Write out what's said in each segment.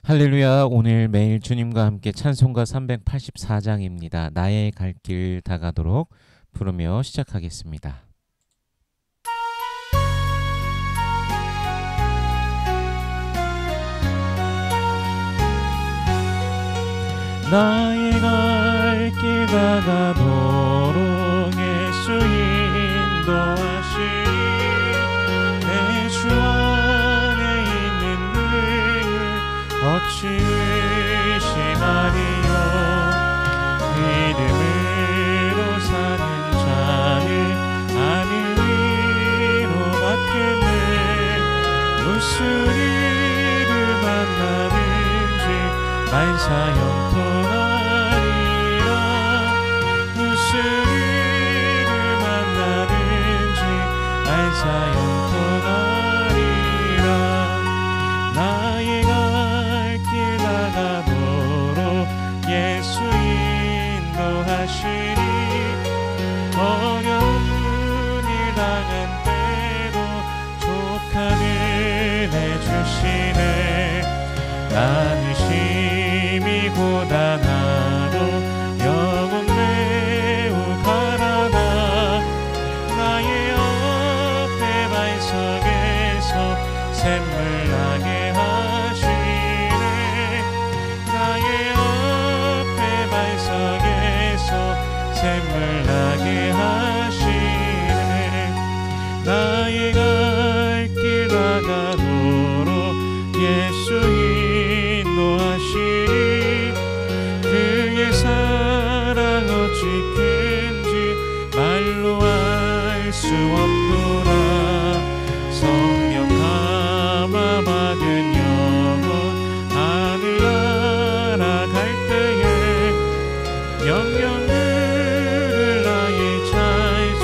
할렐루야. 오늘 매일 주님과 함께 찬송가 384장입니다. 나의 갈 길 다가도록 부르며 시작하겠습니다. 나의 갈 길 다가도록 예수 인도하시니 내 주 안에 있는 능을 어찌 의심하리요. 믿음으로 사는 자는 하늘 위로 받겠네. 무슨 일을 만나든지 만사 형통하리라. 무슨 일을 만나든지 만사 형통하리라. 나의 갈 길 다가도록 예수 인도하시니 어려운 일 당한 때도 족한 은혜 주시네. 나는 심히 고단하도 영혼 매우 가난하. 나의 앞에 반석에서 샘물 나게 하시네. 나의 앞에 반석에서 샘물 나게 하시네. 나의 갈 길 다가도록 예수 인도하시니 그의 사랑 어찌 큰지 말로 알 수 없도다. 성령 감화 받은 영혼 하늘 날아갈 때에 영영들을 나의 찬송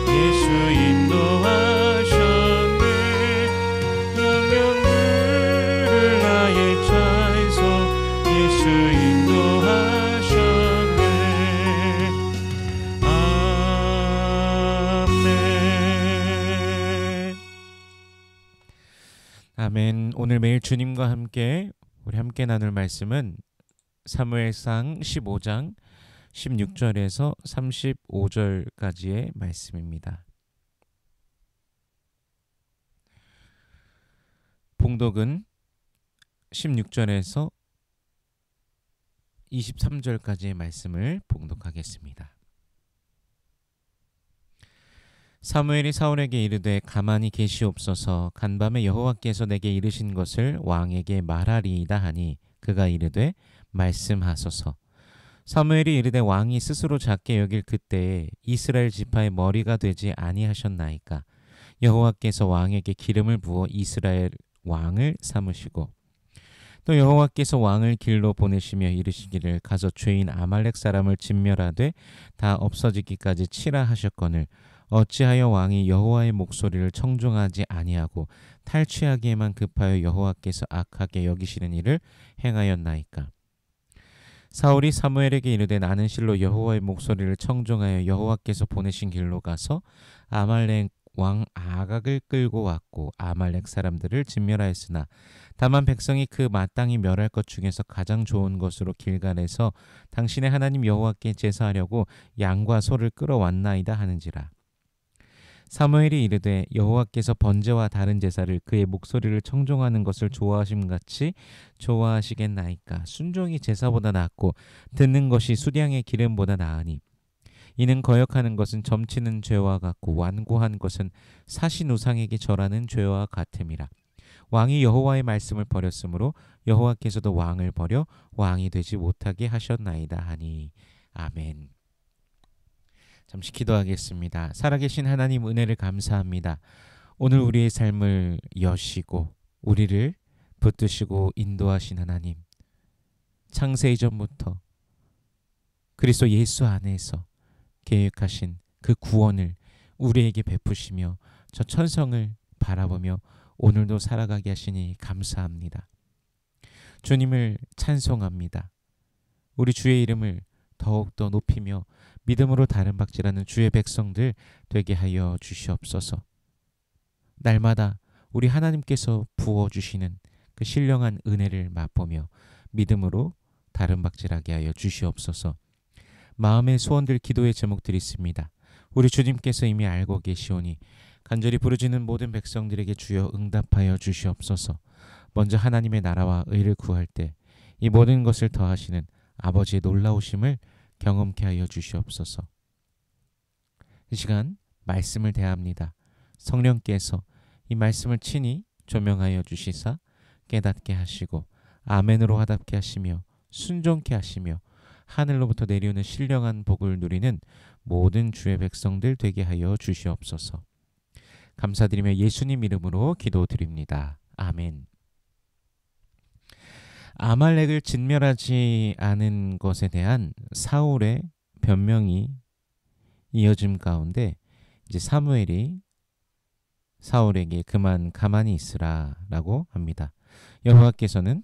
예수 인도하셨네. 영영들을 나의 찬송 예수 인도하셨네. 아멘. 아멘. 오늘 매일 주님과 함께 우리 함께 나눌 말씀은 사무엘상 15장 16절에서 35절까지의 말씀입니다. 봉독은 16절에서 23절까지의 말씀을 봉독하겠습니다. 사무엘이 사울에게 이르되 가만히 계시옵소서. 간밤에 여호와께서 내게 이르신 것을 왕에게 말하리이다 하니 그가 이르되 말씀하소서. 사무엘이 이르되 왕이 스스로 작게 여길 그때에 이스라엘 지파의 머리가 되지 아니하셨나이까. 여호와께서 왕에게 기름을 부어 이스라엘 왕을 삼으시고 또 여호와께서 왕을 길로 보내시며 이르시기를 가서 죄인 아말렉 사람을 진멸하되 다 없어지기까지 치라 하셨거늘 어찌하여 왕이 여호와의 목소리를 청종하지 아니하고 탈취하기에만 급하여 여호와께서 악하게 여기시는 일을 행하였나이까. 사울이 사무엘에게 이르되 나는 실로 여호와의 목소리를 청종하여 여호와께서 보내신 길로 가서 아말렉 왕 아각을 끌고 왔고 아말렉 사람들을 진멸하였으나 다만 백성이 그 마땅히 멸할 것 중에서 가장 좋은 것으로 길갈에서 당신의 하나님 여호와께 제사하려고 양과 소를 끌어왔나이다 하는지라. 사무엘이 이르되 여호와께서 번제와 다른 제사를 그의 목소리를 청종하는 것을 좋아하심같이 좋아하시겠나이까. 순종이 제사보다 낫고 듣는 것이 수량의 기름보다 나으니 이는 거역하는 것은 점치는 죄와 같고 완고한 것은 사신 우상에게 절하는 죄와 같음이라. 왕이 여호와의 말씀을 버렸으므로 여호와께서도 왕을 버려 왕이 되지 못하게 하셨나이다 하니. 아멘. 잠시 기도하겠습니다. 살아계신 하나님 은혜를 감사합니다. 오늘 우리의 삶을 여시고 우리를 붙드시고 인도하신 하나님, 창세 이전부터 그리스도 예수 안에서 계획하신 그 구원을 우리에게 베푸시며 저 천성을 바라보며 오늘도 살아가게 하시니 감사합니다. 주님을 찬송합니다. 우리 주의 이름을 더욱더 높이며 믿음으로 다른 박질하는 주의 백성들 되게 하여 주시옵소서. 날마다 우리 하나님께서 부어주시는 그 신령한 은혜를 맛보며 믿음으로 다름박질하게 하여 주시옵소서. 마음의 소원들 기도의 제목들이 있습니다. 우리 주님께서 이미 알고 계시오니 간절히 부르짖는 모든 백성들에게 주여 응답하여 주시옵소서. 먼저 하나님의 나라와 의를 구할 때 이 모든 것을 더하시는 아버지의 놀라우심을 경험케 하여 주시옵소서. 이 시간 말씀을 대합니다. 성령께서 이 말씀을 친히 조명하여 주시사 깨닫게 하시고 아멘으로 화답케 하시며 순종케 하시며 하늘로부터 내려오는 신령한 복을 누리는 모든 주의 백성들 되게 하여 주시옵소서. 감사드리며 예수님 이름으로 기도드립니다. 아멘. 아말렉을 진멸하지 않은 것에 대한 사울의 변명이 이어짐 가운데 이제 사무엘이 사울에게 그만 가만히 있으라라고 합니다. 여호와께서는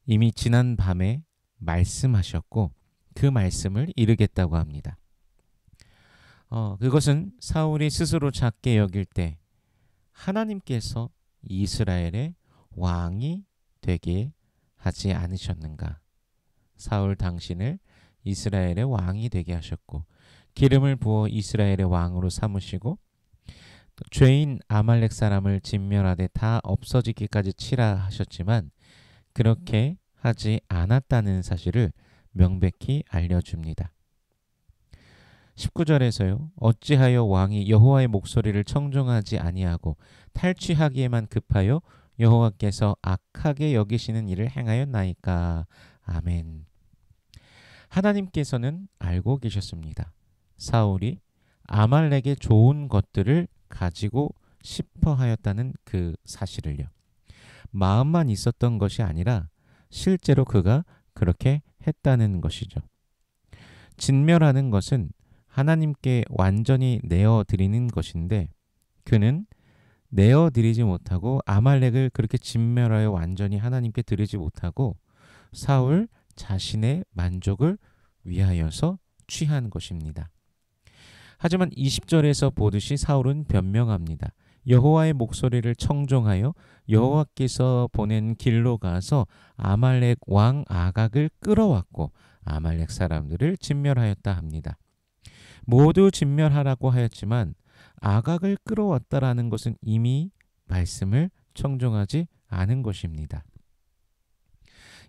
이미 지난 밤에 말씀하셨고 그 말씀을 이루겠다고 합니다. 그것은 사울이 스스로 작게 여길 때 하나님께서 이스라엘의 왕이 되게 하지 않으셨는가? 사울 당신을 이스라엘의 왕이 되게 하셨고 기름을 부어 이스라엘의 왕으로 삼으시고 죄인 아말렉 사람을 진멸하되 다 없어지기까지 치라 하셨지만 그렇게 하지 않았다는 사실을 명백히 알려줍니다. 19절에서요. 어찌하여 왕이 여호와의 목소리를 청종하지 아니하고 탈취하기에만 급하여 여호와께서 악하게 여기시는 일을 행하였나이까. 아멘. 하나님께서는 알고 계셨습니다. 사울이 아말렉의 좋은 것들을 가지고 싶어 하였다는 그 사실을요. 마음만 있었던 것이 아니라 실제로 그가 그렇게 했다는 것이죠. 진멸하는 것은 하나님께 완전히 내어드리는 것인데 그는 내어드리지 못하고 아말렉을 그렇게 진멸하여 완전히 하나님께 드리지 못하고 사울 자신의 만족을 위하여서 취한 것입니다. 하지만 20절에서 보듯이 사울은 변명합니다. 여호와의 목소리를 청종하여 여호와께서 보낸 길로 가서 아말렉 왕 아각을 끌어왔고 아말렉 사람들을 진멸하였다 합니다. 모두 진멸하라고 하였지만 아각을 끌어왔다라는 것은 이미 말씀을 청종하지 않은 것입니다.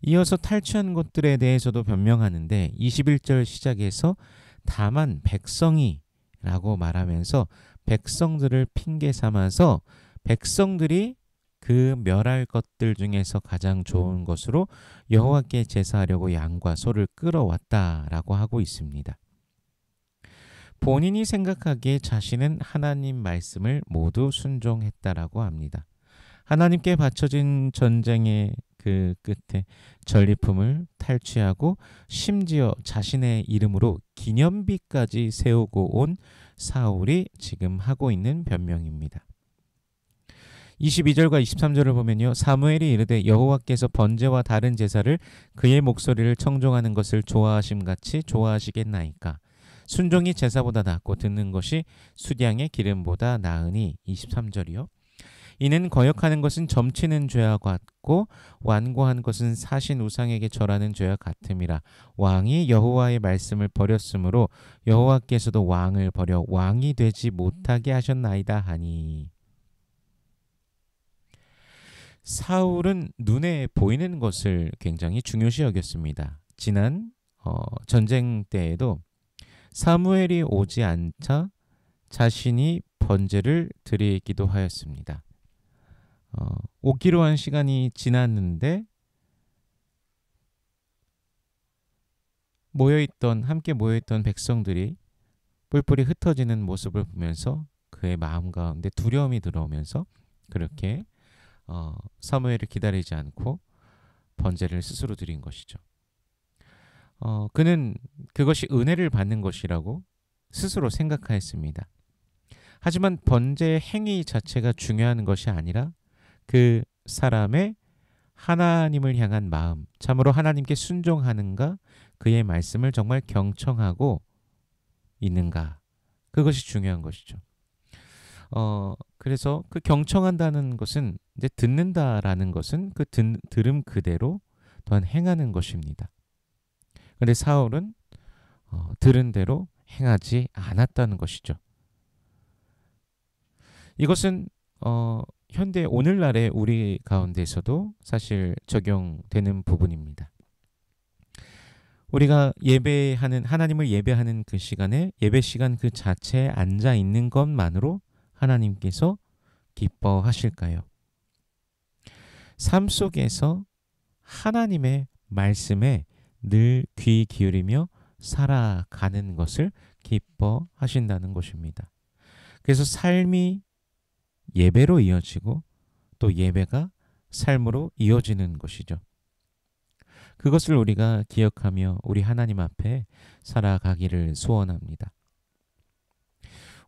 이어서 탈취한 것들에 대해서도 변명하는데 21절 시작에서 다만 백성이 라고 말하면서 백성들을 핑계 삼아서 백성들이 그 멸할 것들 중에서 가장 좋은 것으로 여호와께 제사하려고 양과 소를 끌어왔다라고 하고 있습니다. 본인이 생각하기에 자신은 하나님 말씀을 모두 순종했다라고 합니다. 하나님께 바쳐진 전쟁의 그 끝에 전리품을 탈취하고 심지어 자신의 이름으로 기념비까지 세우고 온 사울이 지금 하고 있는 변명입니다. 22절과 23절을 보면요. 사무엘이 이르되 여호와께서 번제와 다른 제사를 그의 목소리를 청종하는 것을 좋아하심같이 좋아하시겠나이까. 순종이 제사보다 낫고 듣는 것이 수량의 기름보다 나으니. 23절이요. 이는 거역하는 것은 점치는 죄와 같고 완고한 것은 사신 우상에게 절하는 죄와 같음이라. 왕이 여호와의 말씀을 버렸으므로 여호와께서도 왕을 버려 왕이 되지 못하게 하셨나이다 하니. 사울은 눈에 보이는 것을 굉장히 중요시 여겼습니다. 지난 전쟁 때에도 사무엘이 오지 않자 자신이 번제를 드리기도 하였습니다. 오기로 한 시간이 지났는데 함께 모여있던 백성들이 뿔뿔이 흩어지는 모습을 보면서 그의 마음 가운데 두려움이 들어오면서 그렇게 사무엘을 기다리지 않고 번제를 스스로 드린 것이죠. 그는 그것이 은혜를 받는 것이라고 스스로 생각하였습니다. 하지만 번제의 행위 자체가 중요한 것이 아니라 그 사람의 하나님을 향한 마음, 참으로 하나님께 순종하는가, 그의 말씀을 정말 경청하고 있는가, 그것이 중요한 것이죠. 그래서 그 경청한다는 것은 이제 듣는다라는 것은 그 들음 그대로 또한 행하는 것입니다. 그런데 사울은 들은 대로 행하지 않았다는 것이죠. 이것은 현대 오늘날의 우리 가운데서도 사실 적용되는 부분입니다. 우리가 예배하는 하나님을 예배하는 그 시간에 예배 시간 그 자체에 앉아 있는 것만으로 하나님께서 기뻐하실까요? 삶 속에서 하나님의 말씀에 늘 귀 기울이며 살아가는 것을 기뻐하신다는 것입니다. 그래서 삶이 예배로 이어지고 또 예배가 삶으로 이어지는 것이죠. 그것을 우리가 기억하며 우리 하나님 앞에 살아가기를 소원합니다.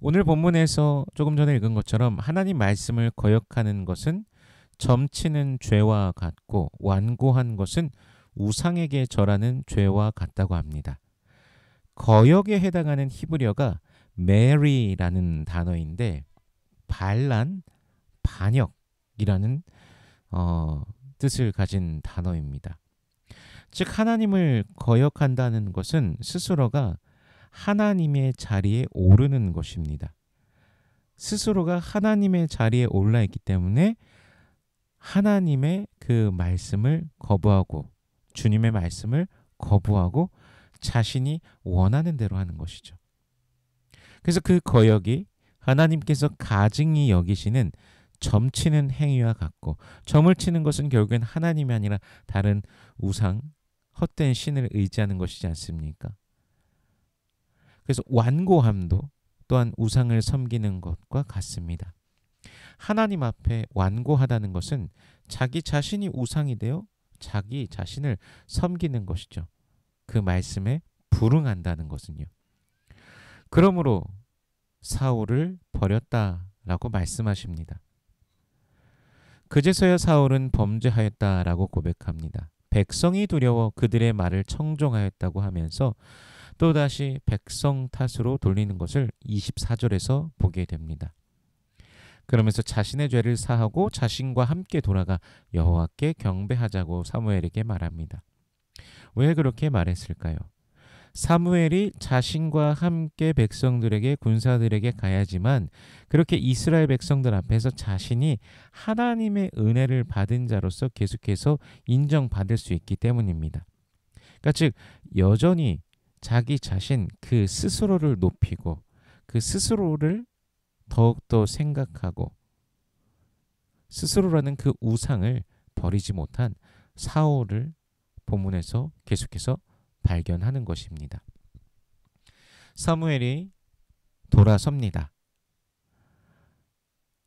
오늘 본문에서 조금 전에 읽은 것처럼 하나님 말씀을 거역하는 것은 점치는 죄와 같고 완고한 것은 우상에게 절하는 죄와 같다고 합니다. 거역에 해당하는 히브리어가 메리라는 단어인데 반란, 반역이라는 뜻을 가진 단어입니다. 즉 하나님을 거역한다는 것은 스스로가 하나님의 자리에 오르는 것입니다. 스스로가 하나님의 자리에 올라 있기 때문에 하나님의 그 말씀을 거부하고 주님의 말씀을 거부하고 자신이 원하는 대로 하는 것이죠. 그래서 그 거역이 하나님께서 가증히 여기시는 점치는 행위와 같고 점을 치는 것은 결국엔 하나님이 아니라 다른 우상, 헛된 신을 의지하는 것이지 않습니까? 그래서 완고함도 또한 우상을 섬기는 것과 같습니다. 하나님 앞에 완고하다는 것은 자기 자신이 우상이 되어 자기 자신을 섬기는 것이죠. 그 말씀에 불응한다는 것은요. 그러므로 사울을 버렸다라고 말씀하십니다. 그제서야 사울은 범죄하였다라고 고백합니다. 백성이 두려워 그들의 말을 청종하였다고 하면서 또다시 백성 탓으로 돌리는 것을 24절에서 보게 됩니다. 그러면서 자신의 죄를 사하고 자신과 함께 돌아가 여호와께 경배하자고 사무엘에게 말합니다. 왜 그렇게 말했을까요? 사무엘이 자신과 함께 백성들에게 군사들에게 가야지만 그렇게 이스라엘 백성들 앞에서 자신이 하나님의 은혜를 받은 자로서 계속해서 인정받을 수 있기 때문입니다. 그러니까 즉 여전히 자기 자신 그 스스로를 높이고 그 스스로를 더욱더 생각하고 스스로라는 그 우상을 버리지 못한 사울을 본문에서 계속해서 발견하는 것입니다. 사무엘이 돌아섭니다.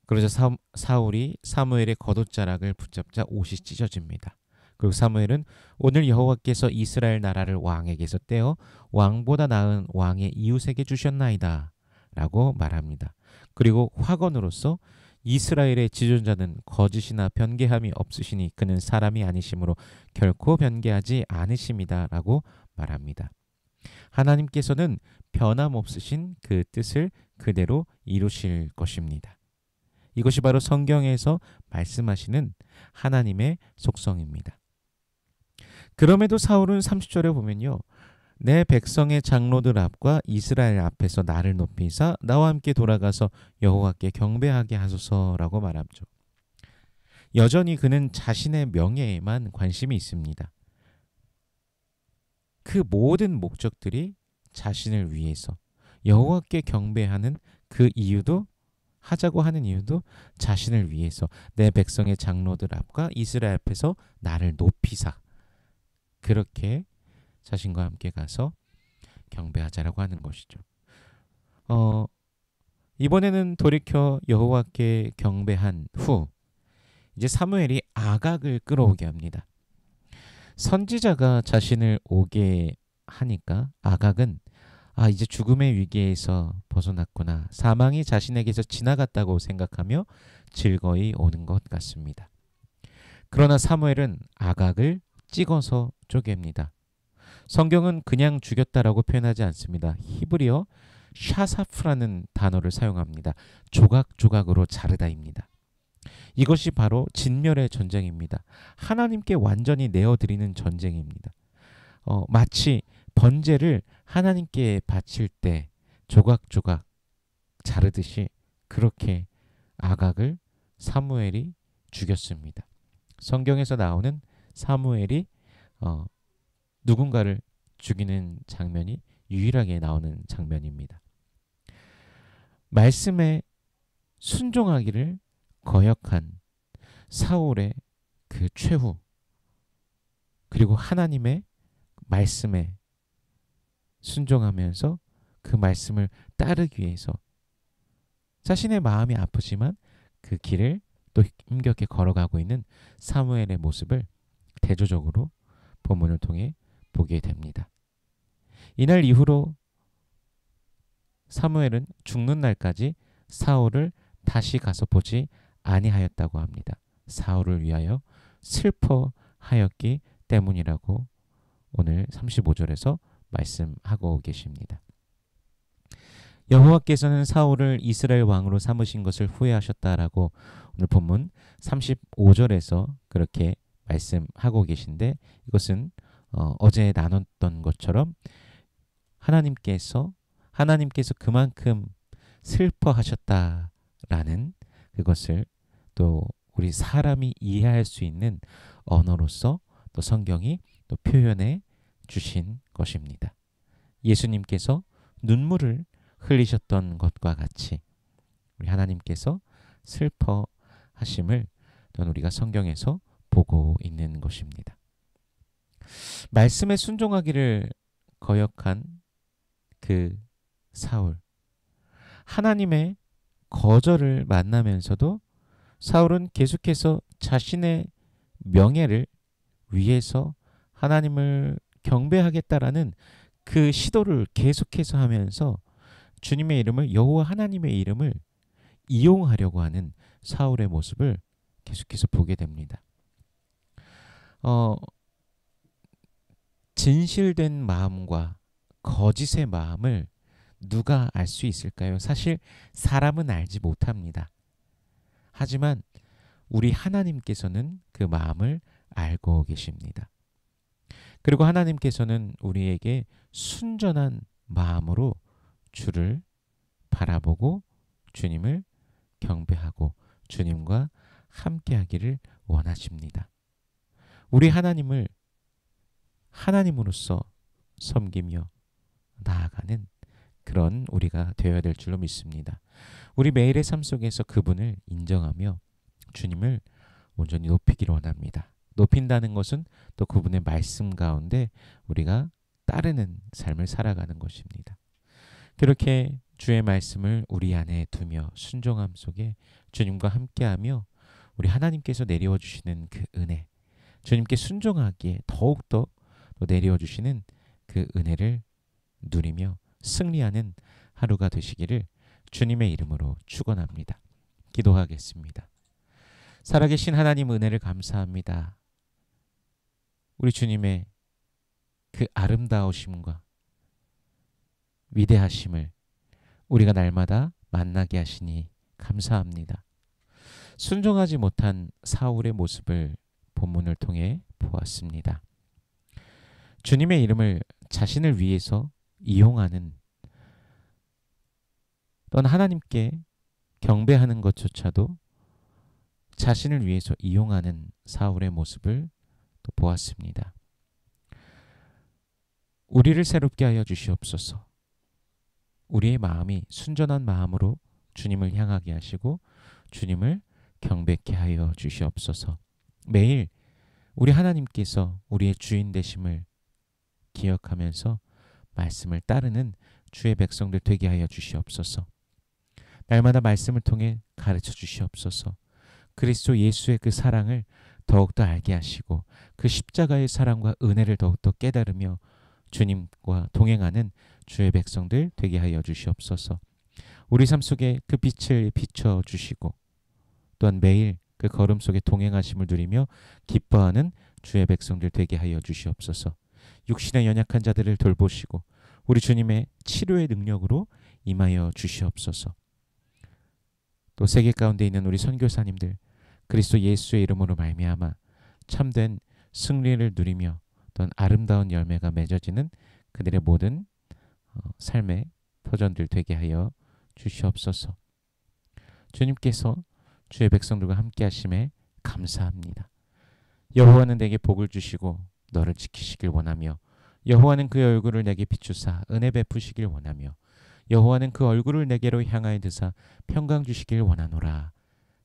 그러자 사울이 사무엘의 겉옷자락을 붙잡자 옷이 찢어집니다. 그리고 사무엘은 오늘 여호와께서 이스라엘 나라를 왕에게서 떼어 왕보다 나은 왕의 이웃에게 주셨나이다 라고 말합니다. 그리고 화건으로서 이스라엘의 지존자는 거짓이나 변개함이 없으시니 그는 사람이 아니시므로 결코 변개하지 않으십니다 라고 말합니다. 하나님께서는 변함없으신 그 뜻을 그대로 이루실 것입니다. 이것이 바로 성경에서 말씀하시는 하나님의 속성입니다. 그럼에도 사울은 30절에 보면요. 내 백성의 장로들 앞과 이스라엘 앞에서 나를 높이사 나와 함께 돌아가서 여호와께 경배하게 하소서라고 말하죠. 여전히 그는 자신의 명예에만 관심이 있습니다. 그 모든 목적들이 자신을 위해서 여호와께 경배하는 그 이유도 하자고 하는 이유도 자신을 위해서 내 백성의 장로들 앞과 이스라엘 앞에서 나를 높이사 그렇게 자신과 함께 가서 경배하자라고 하는 것이죠. 이번에는 돌이켜 여호와께 경배한 후 이제 사무엘이 아각을 끌어오게 합니다. 선지자가 자신을 오게 하니까 아각은 이제 죽음의 위기에서 벗어났구나. 사망이 자신에게서 지나갔다고 생각하며 즐거이 오는 것 같습니다. 그러나 사무엘은 아각을 찍어서 쪼갭니다. 성경은 그냥 죽였다라고 표현하지 않습니다. 히브리어 샤사프라는 단어를 사용합니다. 조각조각으로 자르다입니다. 이것이 바로 진멸의 전쟁입니다. 하나님께 완전히 내어드리는 전쟁입니다. 마치 번제를 하나님께 바칠 때 조각조각 자르듯이 그렇게 아각을 사무엘이 죽였습니다. 성경에서 나오는 사무엘이 누군가를 죽이는 장면이 유일하게 나오는 장면입니다. 말씀에 순종하기를 거역한 사울의 그 최후, 그리고 하나님의 말씀에 순종하면서 그 말씀을 따르기 위해서 자신의 마음이 아프지만 그 길을 또 힘겹게 걸어가고 있는 사무엘의 모습을 대조적으로 본문을 통해 보게 됩니다. 이날 이후로 사무엘은 죽는 날까지 사울을 다시 가서 보지 아니하였다고 합니다. 사울을 위하여 슬퍼하였기 때문이라고 오늘 35절에서 말씀하고 계십니다. 여호와께서는 사울을 이스라엘 왕으로 삼으신 것을 후회하셨다라고 오늘 본문 35절에서 그렇게 말씀하고 계신데, 이것은 어제 나눴던 것처럼 하나님께서 그만큼 슬퍼하셨다라는 그것을 또 우리 사람이 이해할 수 있는 언어로서 또 성경이 또 표현해 주신 것입니다. 예수님께서 눈물을 흘리셨던 것과 같이 우리 하나님께서 슬퍼하심을 또는 우리가 성경에서 보고 있는 것입니다. 말씀에 순종하기를 거역한 그 사울, 하나님의 거절을 만나면서도 사울은 계속해서 자신의 명예를 위해서 하나님을 경배하겠다라는 그 시도를 계속해서 하면서 주님의 이름을, 여호와 하나님의 이름을 이용하려고 하는 사울의 모습을 계속해서 보게 됩니다. 진실된 마음과 거짓의 마음을 누가 알 수 있을까요? 사실 사람은 알지 못합니다. 하지만 우리 하나님께서는 그 마음을 알고 계십니다. 그리고 하나님께서는 우리에게 순전한 마음으로 주를 바라보고 주님을 경배하고 주님과 함께하기를 원하십니다. 우리 하나님을 하나님으로서 섬기며 나아가는 그런 우리가 되어야 될 줄로 믿습니다. 우리 매일의 삶 속에서 그분을 인정하며 주님을 온전히 높이기를 원합니다. 높인다는 것은 또 그분의 말씀 가운데 우리가 따르는 삶을 살아가는 것입니다. 그렇게 주의 말씀을 우리 안에 두며 순종함 속에 주님과 함께하며 우리 하나님께서 내려와 주시는 그 은혜, 주님께 순종하기에 더욱더 내려와 주시는 그 은혜를 누리며 승리하는 하루가 되시기를 주님의 이름으로 축원합니다. 기도하겠습니다. 살아계신 하나님 은혜를 감사합니다. 우리 주님의 그 아름다우심과 위대하심을 우리가 날마다 만나게 하시니 감사합니다. 순종하지 못한 사울의 모습을 본문을 통해 보았습니다. 주님의 이름을 자신을 위해서 이용하는, 또는 하나님께 경배하는 것조차도 자신을 위해서 이용하는 사울의 모습을 또 보았습니다. 우리를 새롭게 하여 주시옵소서. 우리의 마음이 순전한 마음으로 주님을 향하게 하시고 주님을 경배케 하여 주시옵소서. 매일 우리 하나님께서 우리의 주인 되심을 기억하면서 말씀을 따르는 주의 백성들 되게 하여 주시옵소서. 날마다 말씀을 통해 가르쳐 주시옵소서. 그리스도 예수의 그 사랑을 더욱더 알게 하시고 그 십자가의 사랑과 은혜를 더욱더 깨달으며 주님과 동행하는 주의 백성들 되게 하여 주시옵소서. 우리 삶 속에 그 빛을 비춰 주시고 또한 매일 그 걸음 속에 동행하심을 누리며 기뻐하는 주의 백성들 되게 하여 주시옵소서. 육신의 연약한 자들을 돌보시고 우리 주님의 치료의 능력으로 임하여 주시옵소서. 또 세계 가운데 있는 우리 선교사님들 그리스도 예수의 이름으로 말미암아 참된 승리를 누리며 어떤 아름다운 열매가 맺어지는 그들의 모든 삶의 터전들 되게 하여 주시옵소서. 주님께서 주의 백성들과 함께 하심에 감사합니다. 여호와는 내게 복을 주시고 너를 지키시길 원하며 여호와는 그의 얼굴을 내게 비추사 은혜 베푸시길 원하며 여호와는 그 얼굴을 내게로 향하여 드사 평강 주시길 원하노라.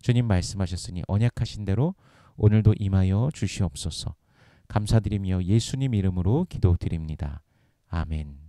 주님 말씀하셨으니 언약하신 대로 오늘도 임하여 주시옵소서. 감사드리며 예수님 이름으로 기도드립니다. 아멘.